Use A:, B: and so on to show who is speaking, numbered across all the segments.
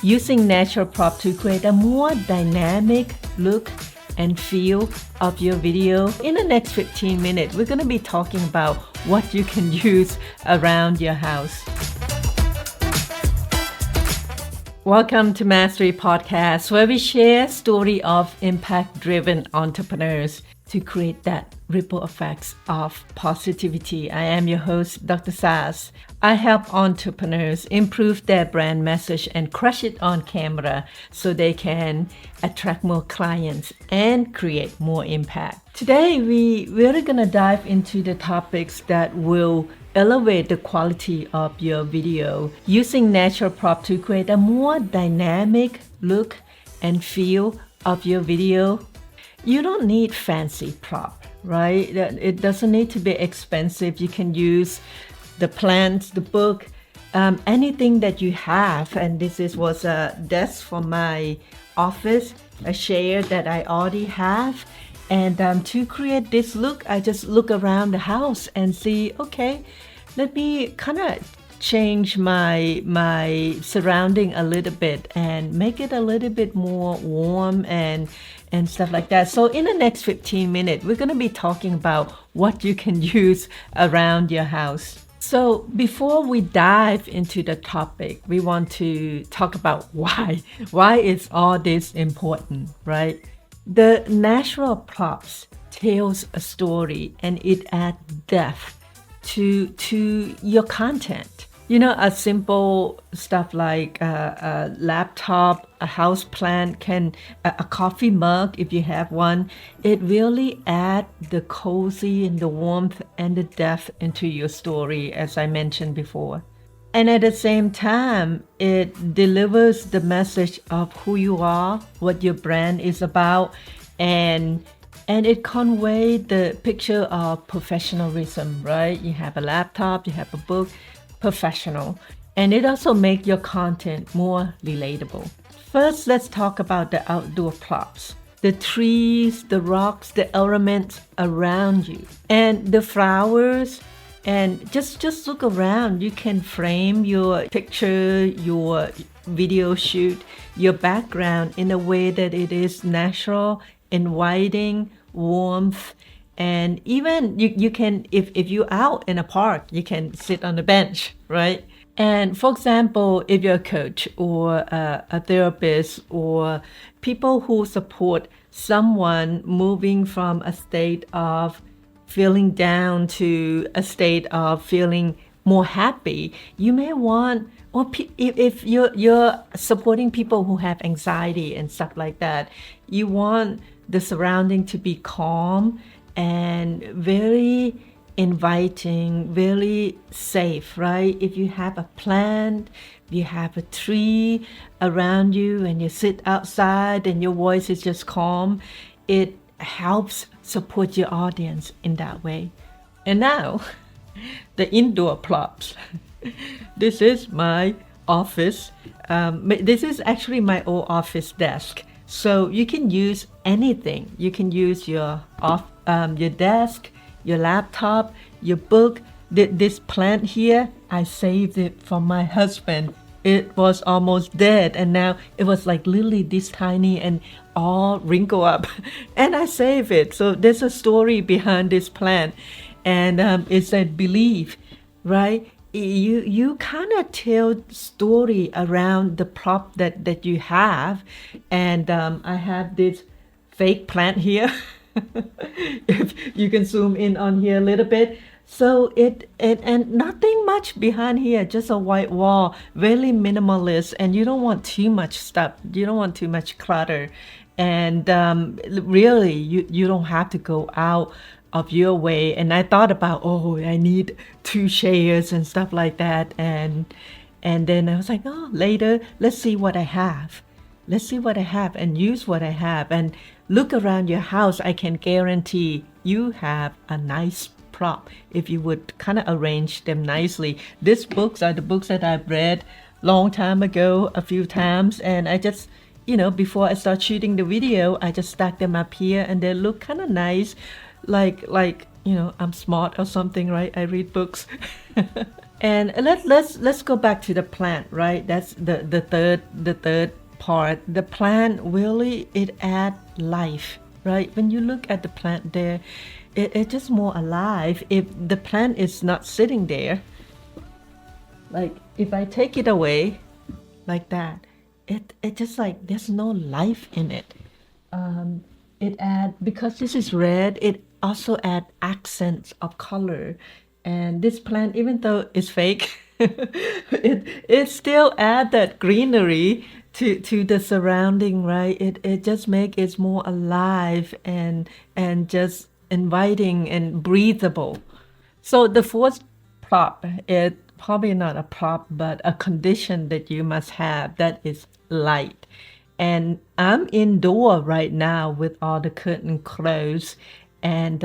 A: using natural prop to create a more dynamic look and feel of your video. In the next 15 minutes, we're going to be talking about what you can use around your house. Welcome to Mastery Podcast, where we share story of impact-driven entrepreneurs to create that ripple effects of positivity. I am your host, Dr. Sas. I help entrepreneurs improve their brand message and crush it on camera so they can attract more clients and create more impact. Today, we're going to dive into the topics that will elevate the quality of your video using natural prop to create a more dynamic look and feel of your video. You don't need fancy prop, right? It doesn't need to be expensive. You can use the plants, the book, anything that you have. And was a desk for my office, a chair that I already have. And to create this look, I just look around the house and see, okay, let me kind of change my surrounding a little bit and make it a little bit more warm and stuff like that. So in the next 15 minutes, we're going to be talking about what you can use around your house. So before we dive into the topic, we want to talk about why. Why is all this important, right? The natural props tells a story and it adds depth to your content. You know, a simple stuff like a laptop, a house plant, a coffee mug, if you have one, it really adds the cozy and the warmth and the depth into your story, as I mentioned before. And at the same time, it delivers the message of who you are, what your brand is about, and it conveys the picture of professionalism, right? You have a laptop, you have a book, professional, and it also makes your content more relatable. First, let's talk about the outdoor props. The trees, the rocks, the elements around you, and the flowers. And just look around. You can frame your picture, your video shoot, your background in a way that it is natural, inviting, warmth. And even you can, if you're out in a park, you can sit on the bench, right? And for example, if you're a coach or a therapist or people who support someone moving from a state of feeling down to a state of feeling more happy, you may want, or if you're supporting people who have anxiety and stuff like that, you want the surrounding to be calm and very inviting, very safe, right? If you have a plant, you have a tree around you and you sit outside and your voice is just calm, it helps support your audience in that way. And now, the indoor props. This is my office. This is actually my old office desk. So you can use anything. You can use your desk, your laptop, your book. This plant here, I saved it from my husband. It was almost dead, and now it was like literally this tiny and all wrinkled up. And I saved it. So there's a story behind this plant, and it said believe, right? You kind of tell story around the prop that you have. And I have this fake plant here. If you can zoom in on here a little bit. So and nothing much behind here, just a white wall, very minimalist, and you don't want too much stuff. You don't want too much clutter. And really, you don't have to go out of your way. And I thought about, I need 2 chairs and stuff like that. And then I was like, later, let's see what I have. Let's see what I have and use what I have. And look around your house. I can guarantee you have a nice prop if you would kind of arrange them nicely. These books are the books that I've read long time ago, a few times. And I just, before I start shooting the video, I just stack them up here and they look kind of nice. Like, I'm smart or something, right? I read books. And let's go back to the plant, right? That's the third part. The plant really, it add life, right? When you look at the plant there, it's just more alive. If the plant is not sitting there, like if I take it away like that, it just like there's no life in it. It add, because this is red, it also add accents of color. And this plant, even though it's fake, it still add that greenery to the surrounding, right? It just make it more alive and just inviting and breathable. So the fourth prop, it probably not a prop, but a condition that you must have, that is light. And I'm indoor right now with all the curtain closed, and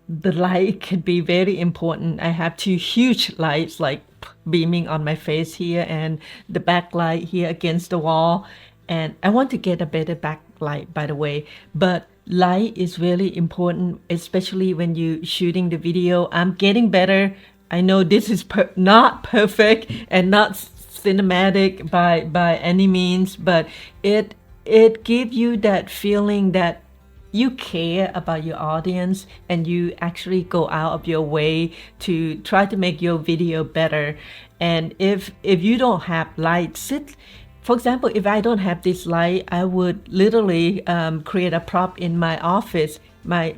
A: the light can be very important. I have two huge lights like beaming on my face here, and the backlight here against the wall. And I want to get a better backlight, by the way. But light is really important, especially when you shooting the video. I'm getting better. I know this is not perfect and not cinematic by any means, but it gives you that feeling that you care about your audience and you actually go out of your way to try to make your video better. And if you don't have light, for example, if I don't have this light, I would literally create a prop in my office, my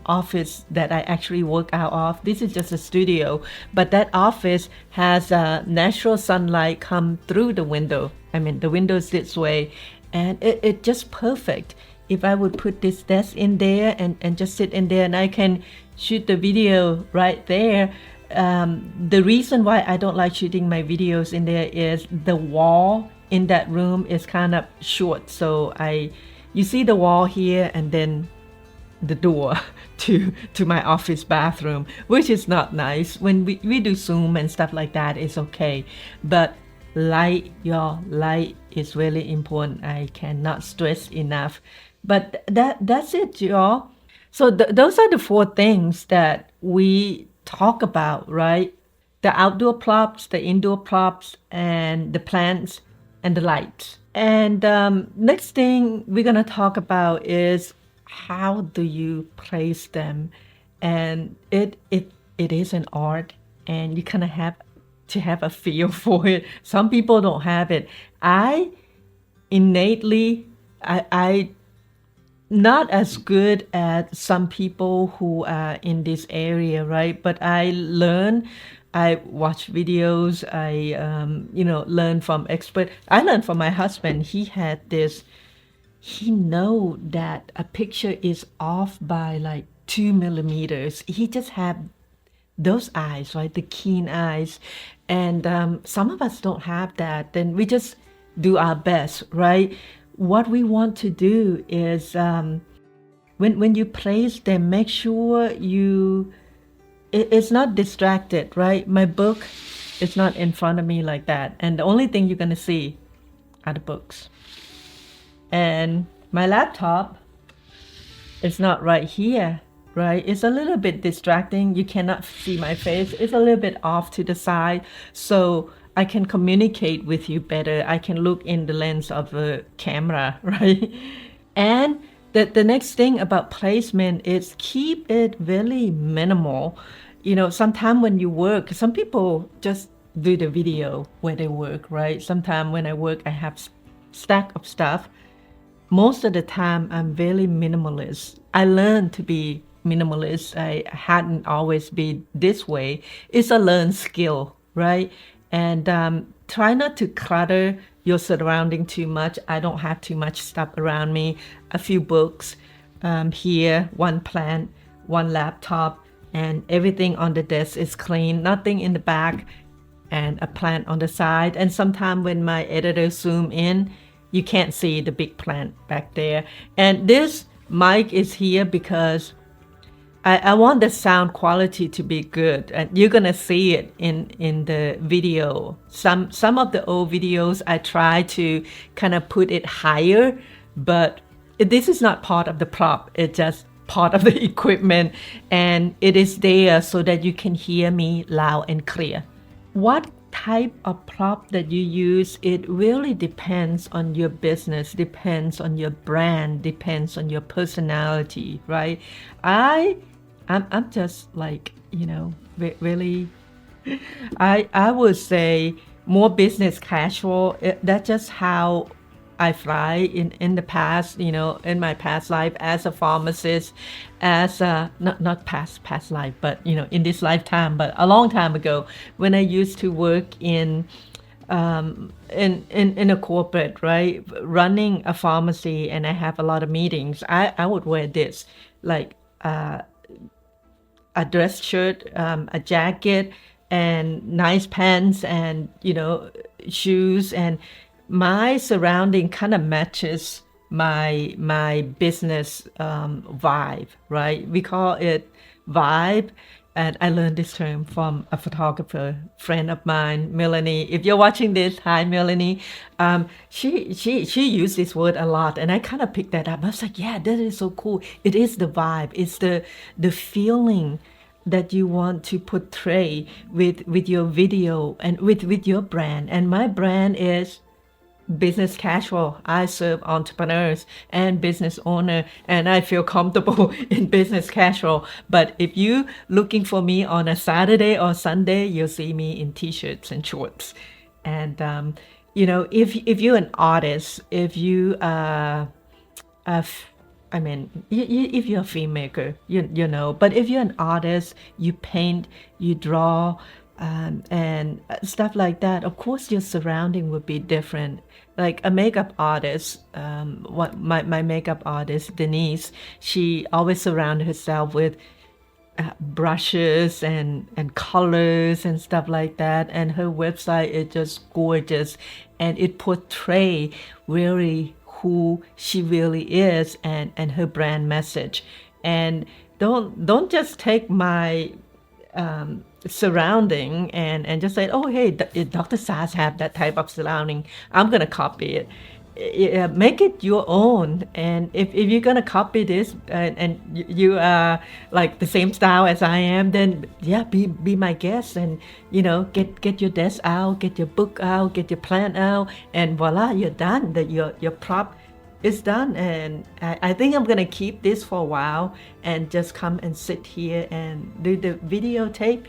A: office that I actually work out of. This is just a studio, but that office has natural sunlight come through the window. I mean, the window's this way, and it just perfect. If I would put this desk in there and just sit in there and I can shoot the video right there. The reason why I don't like shooting my videos in there is the wall in that room is kind of short. So you see the wall here and then the door to my office bathroom, which is not nice. When we do Zoom and stuff like that, it's okay. But light is really important. I cannot stress enough. But that's it, y'all. So those are the four things that we talk about, right? The outdoor props, the indoor props, and the plants and the lights. And next thing we're gonna talk about is how do you place them? And it is an art, and you kind of have to have a feel for it. Some people don't have it. I not as good as some people who are in this area, right? But I watch videos, I learn from expert. I learned from my husband. He know that a picture is off by like 2 millimeters. He just had those eyes, right? The keen eyes. And some of us don't have that. Then we just do our best, right? What we want to do is when you place them, make sure it's not distracted, right? My book is not in front of me like that, and the only thing you're gonna see are the books. And my laptop is not right here, right? It's a little bit distracting. You cannot see my face. It's a little bit off to the side, so I can communicate with you better. I can look in the lens of the camera, right? And the next thing about placement is keep it really minimal. Sometimes when you work, some people just do the video where they work, right? Sometimes when I work, I have stack of stuff. Most of the time, I'm very minimalist. I learned to be minimalist. I hadn't always been this way. It's a learned skill, right? And try not to clutter your surrounding too much. I don't have too much stuff around me. A few books here, one plant, one laptop, and everything on the desk is clean. Nothing in the back, and a plant on the side. And sometimes when my editor zoom in, you can't see the big plant back there. And this mic is here because I want the sound quality to be good, and you're gonna see it in the video. Some of the old videos I try to kind of put it higher, but this is not part of the prop. It just part of the equipment, and it is there so that you can hear me loud and clear. What type of prop that you use, it really depends on your business, depends on your brand, depends on your personality, right? I'm just like, really, I would say more business casual. That's just how I fly in the past, in my past life as a pharmacist, as a, not past life, but, in this lifetime, but a long time ago when I used to work in a corporate, right, running a pharmacy, and I have a lot of meetings. I would wear this, like a dress shirt, a jacket, and nice pants, and shoes, and my surrounding kind of matches my business vibe, right? We call it vibe. And I learned this term from a photographer friend of mine, Melanie. If you're watching this, hi Melanie. She used this word a lot, and I kind of picked that up. I was like, yeah, that is so cool. It is the vibe. It's the feeling that you want to portray with your video and with your brand. And my brand is business casual. I serve entrepreneurs and business owner, and I feel comfortable in business casual. But if you looking for me on a Saturday or Sunday, you'll see me in t-shirts and shorts. And if you're an artist, if you if you're a filmmaker, but if you're an artist, you paint, you draw, and stuff like that, of course your surrounding would be different. Like a makeup artist, my makeup artist Denise, she always surrounded herself with brushes and colors and stuff like that, and her website is just gorgeous, and it portrays really who she really is, and her brand message. And don't just take my surrounding and just say, oh hey, Dr. Sas have that type of surrounding, I'm gonna copy it. Make it your own. And if you're gonna copy this, and you are like the same style as I am, then yeah, be my guest, and get your desk out, get your book out, get your plan out, and voila, you're done. That your prop is done. And I think I'm gonna keep this for a while and just come and sit here and do the videotape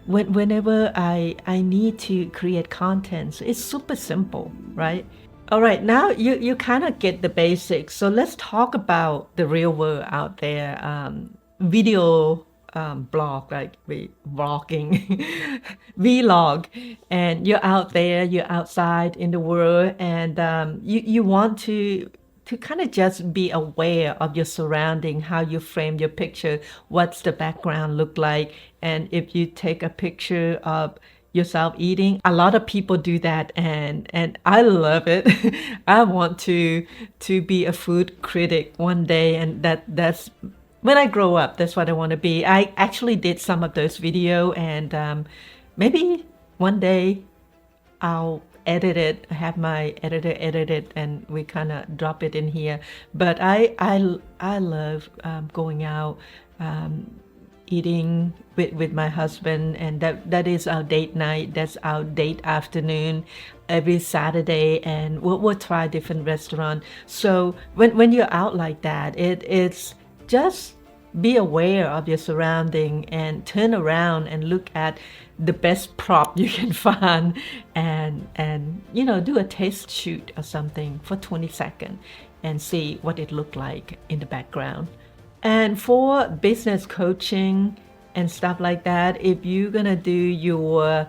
A: whenever I need to create content. So it's super simple, right? All right, now you kind of get the basics. So let's talk about the real world out there. Video blog, like vlogging, vlog, and you're out there, you're outside in the world, and you want to kind of just be aware of your surrounding, how you frame your picture, what's the background look like. And if you take a picture of yourself eating, a lot of people do that, and I love it. I want to be a food critic one day, and that's when I grow up, that's what I want to be. I actually did some of those video, and maybe one day I'll edit it, have my editor edit it, and we kind of drop it in here. But I love going out, eating with my husband, and that is our date night. That's our date afternoon every Saturday, and we'll try different restaurants. So when you're out like that, it's just be aware of your surrounding and turn around and look at the best prop you can find, and do a test shoot or something for 20 seconds and see what it looked like in the background. And for business coaching and stuff like that, if you're gonna do your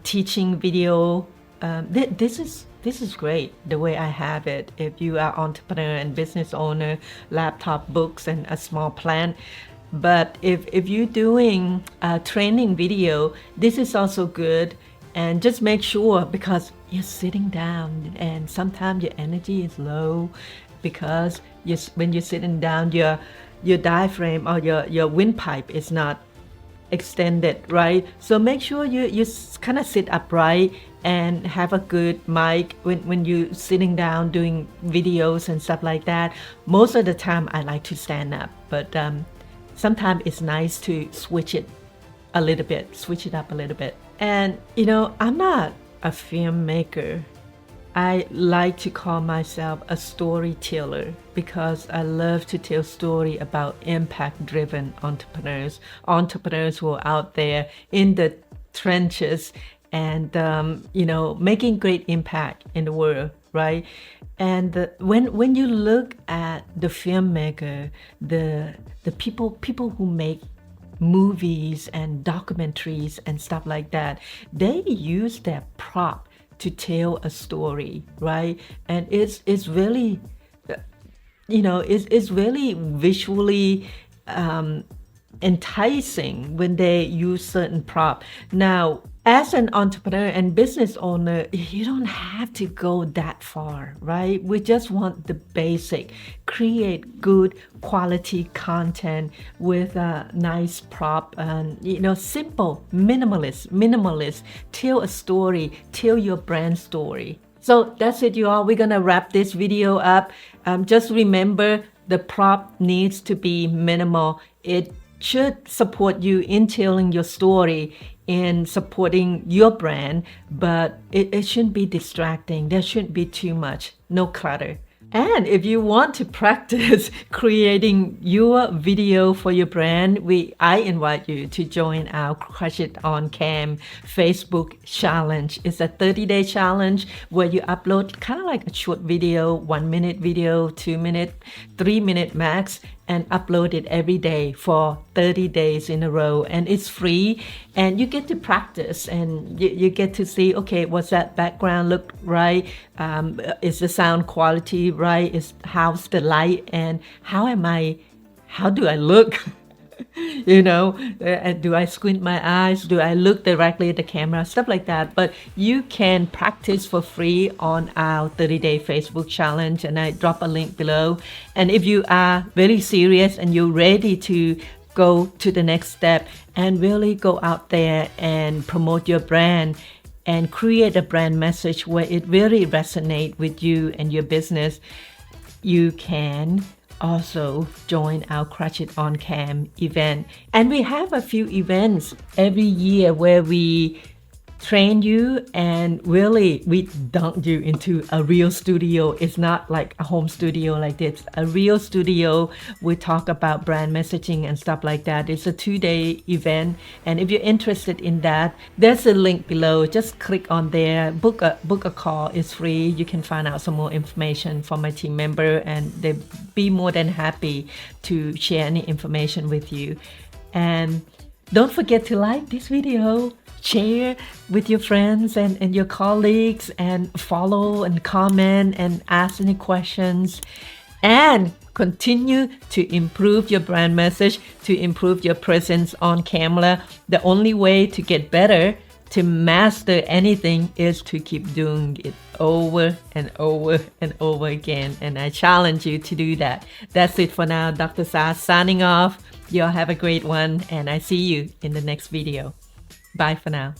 A: teaching video, this is great the way I have it. If you are entrepreneur and business owner, laptop, books, and a small plant. But if you're doing a training video, this is also good. And just make sure, because you're sitting down, and sometimes your energy is low, because when you're sitting down, your diaphragm or your windpipe is not extended, right? So make sure you kind of sit upright and have a good mic when you're sitting down doing videos and stuff like that. Most of the time I like to stand up, but sometimes it's nice to switch it up a little bit. And I'm not a filmmaker. I like to call myself a storyteller because I love to tell story about impact-driven entrepreneurs who are out there in the trenches and making great impact in the world, right? And when you look at the filmmaker, the people who make movies and documentaries and stuff like that, they use their prop to tell a story, right? And it's really, it's really visually enticing when they use certain prop. Now, as an entrepreneur and business owner, you don't have to go that far, right? We just want the basic. Create good quality content with a nice prop and, simple, minimalist. Tell a story, tell your brand story. So that's it, you all. We're gonna wrap this video up. Just remember the prop needs to be minimal. It should support you in telling your story, in supporting your brand, but it shouldn't be distracting. There shouldn't be too much, no clutter. And if you want to practice creating your video for your brand, I invite you to join our Crush It on Cam Facebook challenge. It's a 30-day challenge where you upload kind of like a short video, 1-minute video, 2-minute, 3-minute max, and upload it every day for 30 days in a row. And it's free, and you get to practice, and you get to see, okay, what's that background look right? Is the sound quality right? How's the light, and how do I look? Do I squint my eyes? Do I look directly at the camera? Stuff like that. But you can practice for free on our 30-day Facebook challenge, and I drop a link below. And if you are very serious and you're ready to go to the next step and really go out there and promote your brand and create a brand message where it really resonates with you and your business, you can also join our Crush It on Cam event. And we have a few events every year where we train you and really we dunk you into a real studio. It's not like a home studio like this, a real studio. We talk about brand messaging and stuff like that. It's a 2-day event, and if you're interested in that, there's a link below. Just click on there, book a call. It's free. You can find out some more information from my team member, and they'll be more than happy to share any information with you. And don't forget to like this video, share with your friends and your colleagues, and follow and comment and ask any questions, and continue to improve your brand message, to improve your presence on camera. The only way to get better, to master anything, is to keep doing it over and over and over again. And I challenge you to do that. That's it for now. Dr. Sa signing off. Y'all have a great one, and I see you in the next video. Bye for now.